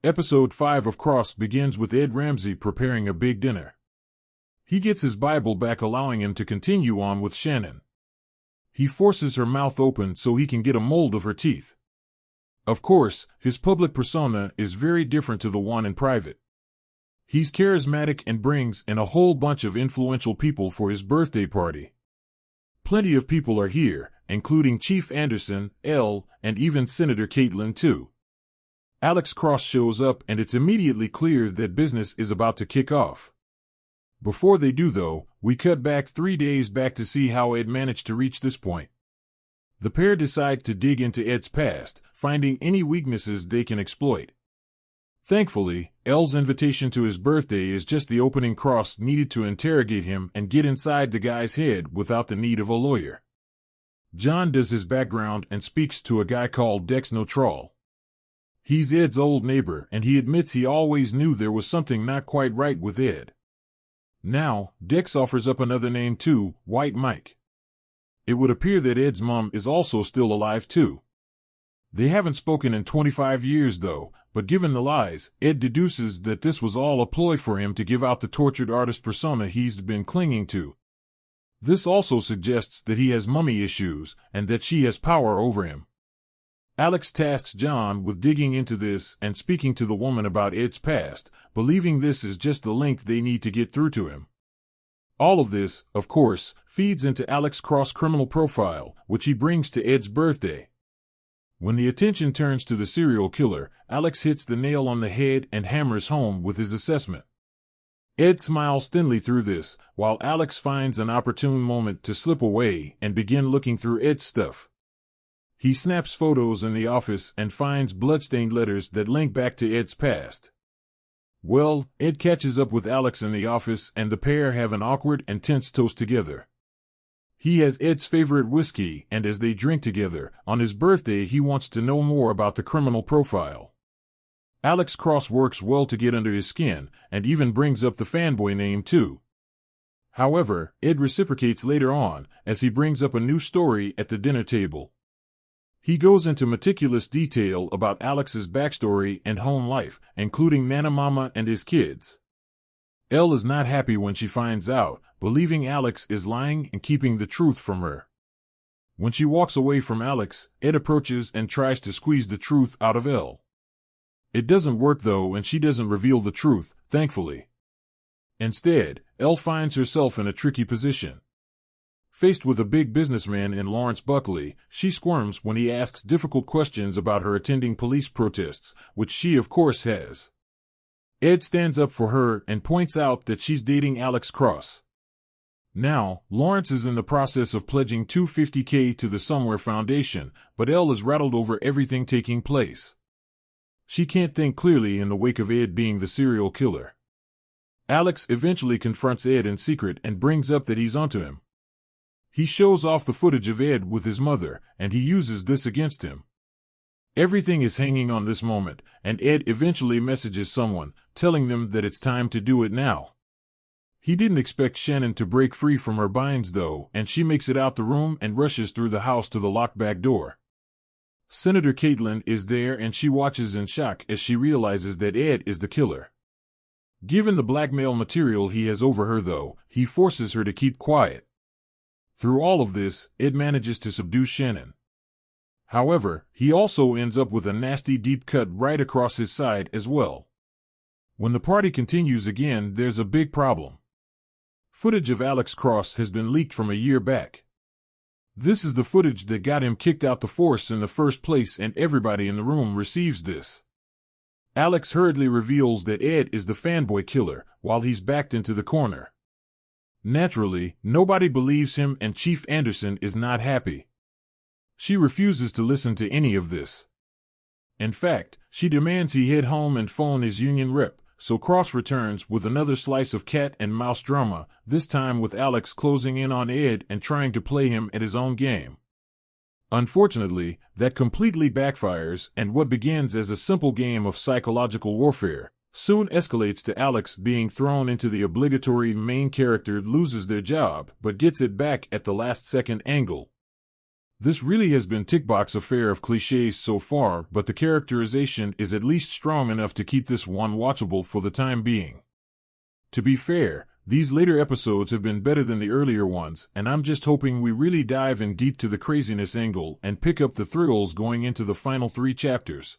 Episode 5 of Cross begins with Ed Ramsey preparing a big dinner. He gets his Bible back, allowing him to continue on with Shannon. He forces her mouth open so he can get a mold of her teeth. Of course, his public persona is very different to the one in private. He's charismatic and brings in a whole bunch of influential people for his birthday party. Plenty of people are here, including Chief Anderson, Elle, and even Senator Caitlin too. Alex Cross shows up and it's immediately clear that business is about to kick off. Before they do though, we cut back 3 days back to see how Ed managed to reach this point. The pair decide to dig into Ed's past, finding any weaknesses they can exploit. Thankfully, Elle's invitation to his birthday is just the opening Cross needed to interrogate him and get inside the guy's head without the need of a lawyer. John does his background and speaks to a guy called Dex Notrall. He's Ed's old neighbor, and he admits he always knew there was something not quite right with Ed. Now, Dex offers up another name too, White Mike. It would appear that Ed's mom is also still alive too. They haven't spoken in 25 years though, but given the lies, Ed deduces that this was all a ploy for him to give out the tortured artist persona he's been clinging to. This also suggests that he has mummy issues, and that she has power over him. Alex tasks John with digging into this and speaking to the woman about Ed's past, believing this is just the link they need to get through to him. All of this, of course, feeds into Alex Cross' criminal profile, which he brings to Ed's birthday. When the attention turns to the serial killer, Alex hits the nail on the head and hammers home with his assessment. Ed smiles thinly through this, while Alex finds an opportune moment to slip away and begin looking through Ed's stuff. He snaps photos in the office and finds bloodstained letters that link back to Ed's past. Well, Ed catches up with Alex in the office and the pair have an awkward and tense toast together. He has Ed's favorite whiskey, and as they drink together, on his birthday he wants to know more about the criminal profile. Alex Cross works well to get under his skin, and even brings up the fanboy name too. However, Ed reciprocates later on, as he brings up a new story at the dinner table. He goes into meticulous detail about Alex's backstory and home life, including Nana Mama and his kids. Elle is not happy when she finds out, believing Alex is lying and keeping the truth from her. When she walks away from Alex, Ed approaches and tries to squeeze the truth out of Elle. It doesn't work though, and she doesn't reveal the truth, thankfully. Instead, Elle finds herself in a tricky position. Faced with a big businessman in Lawrence Buckley, she squirms when he asks difficult questions about her attending police protests, which she of course has. Ed stands up for her and points out that she's dating Alex Cross. Now, Lawrence is in the process of pledging $250K to the Somewhere Foundation, but Elle is rattled over everything taking place. She can't think clearly in the wake of Ed being the serial killer. Alex eventually confronts Ed in secret and brings up that he's onto him. He shows off the footage of Ed with his mother, and he uses this against him. Everything is hanging on this moment, and Ed eventually messages someone, telling them that it's time to do it now. He didn't expect Shannon to break free from her binds though, and she makes it out the room and rushes through the house to the locked back door. Senator Caitlin is there and she watches in shock as she realizes that Ed is the killer. Given the blackmail material he has over her though, he forces her to keep quiet. Through all of this, Ed manages to subdue Shannon. However, he also ends up with a nasty deep cut right across his side as well. When the party continues again, there's a big problem. Footage of Alex Cross has been leaked from a year back. This is the footage that got him kicked out the force in the first place, and everybody in the room receives this. Alex hurriedly reveals that Ed is the fanboy killer, while he's backed into the corner. Naturally, nobody believes him and Chief Anderson is not happy. She refuses to listen to any of this. In fact, she demands he head home and phone his union rep, so Cross returns with another slice of cat and mouse drama, this time with Alex closing in on Ed and trying to play him at his own game. Unfortunately, that completely backfires, and what begins as a simple game of psychological warfare soon escalates to Alex being thrown into the obligatory main character loses their job but gets it back at the last second angle. This really has been Tickbox's affair of cliches so far, but the characterization is at least strong enough to keep this one watchable for the time being. To be fair, these later episodes have been better than the earlier ones, and I'm just hoping we really dive in deep to the craziness angle and pick up the thrills going into the final 3 chapters.